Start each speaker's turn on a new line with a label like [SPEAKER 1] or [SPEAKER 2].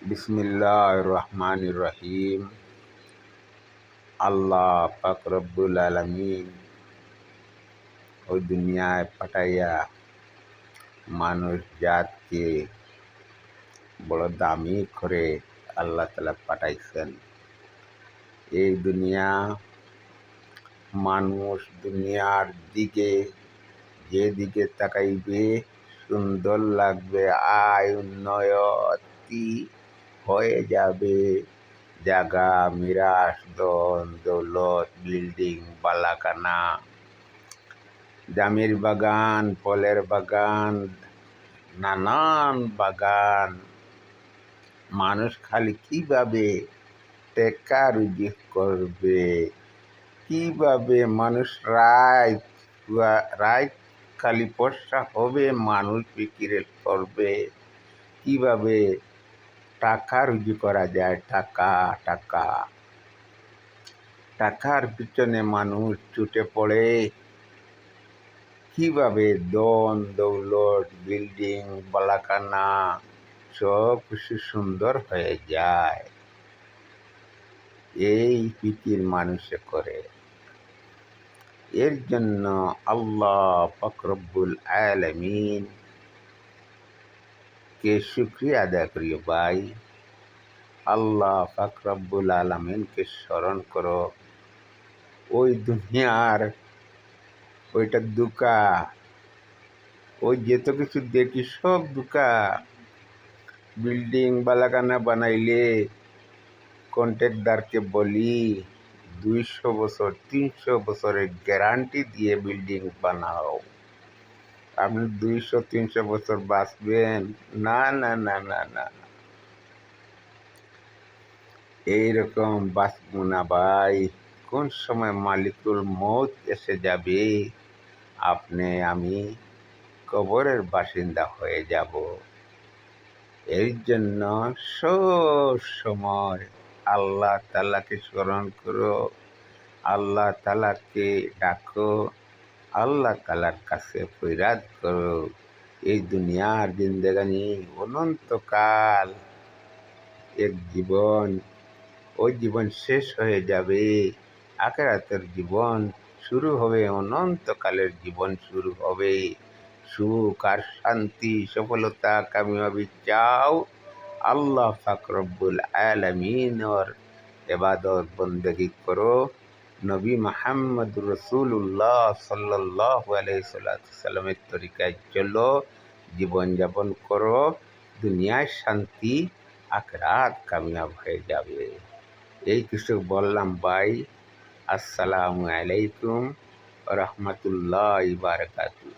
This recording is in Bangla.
[SPEAKER 1] বিসমিল্লাহির রহমানির রহিম। আল্লাহ পাক রব্বুল আলামিন ওই দুনিয়ায় পাঠাইয়া মানুষ জাতকে বড় দামি করে আল্লাহ তাআলা পাঠাইছেন। এই দুনিয়া মানুষ দুনিয়ার দিকে যেদিকে তাকাইবে সুন্দর লাগবে, আয় উন্নয়তি হয়ে যাবে। জাগা, মিরাস, ধন দৌলত, বিল্ডিং, বালাখানা, জামের বাগান, ফলের বাগান, নানান বাগান। মানুষ খালি কিভাবে টেকা রুজি করবে, কিভাবে মানুষ রায় খালি পয়সা হবে, মানুষ বিক্রি করবে, কিভাবে টাকা রুজি করা যায়। টাকা টাকা টাকার পিছনে মানুষ ছুটে পড়ে। কিভাবে ধন দৌলত, বিল্ডিং, বালাখানা সব কিছু সুন্দর হয়ে যায়, এই ফিকির মানুষে করে। এর জন্য আল্লাহ পাক রব্বুল আলামিন কে শুকরিয়া আদায় করি ভাই। আল্লাহ পাক রব্বুল আলামিনকে স্মরণ করো। ওই দুনিয়ার ওইটা দুকা, ওই যেত কিছু দেখি সব দুকা। বিল্ডিং বালাখানা বানাইলে কন্ট্রাক্টরকে বলি 200 বছর 300 বছরের গ্যারান্টি দিয়ে বিল্ডিং বানাও। আপনি 200-300 বছর বাঁচবেন? না না না না না, এইরকম বাঁচব না ভাই। কোন সময় মালিকুল মউত এসে যাবে, আপনি আমি কবরের বাসিন্দা হয়ে যাব। এর জন্য সব সময় আল্লাহ তাআলাকে স্মরণ করো, আল্লাহ তাআলাকে ডাকো, আল্লাহ তাআলার কাছে ফরিয়াদ করো। এই দুনিয়ার জিন্দেগানি অনন্তকাল এক জীবন, ওই জীবন শেষ হয়ে যাবে। আখিরাতের জীবন শুরু হবে, অনন্তকালের জীবন শুরু হবে। সুখ আর শান্তি, সফলতা, কামিয়াবি চাও, আল্লাহ পাক রব্বুল আলামিনের ইবাদত বন্দেগি করো। নবী মুহাম্মদুর রাসূলুল্লাহ সাল্লাল্লাহু আলাইহি সাল্লামের তরিকায় চলো, জীবনযাপন করো। দুনিয়ায় শান্তি, আখিরাত কামিয়াব হয়ে যাবে। এই কিছু বললাম ভাই। আসসালামু আলাইকুম ওয়া রাহমাতুল্লাহি ওয়া বারাকাতুহু।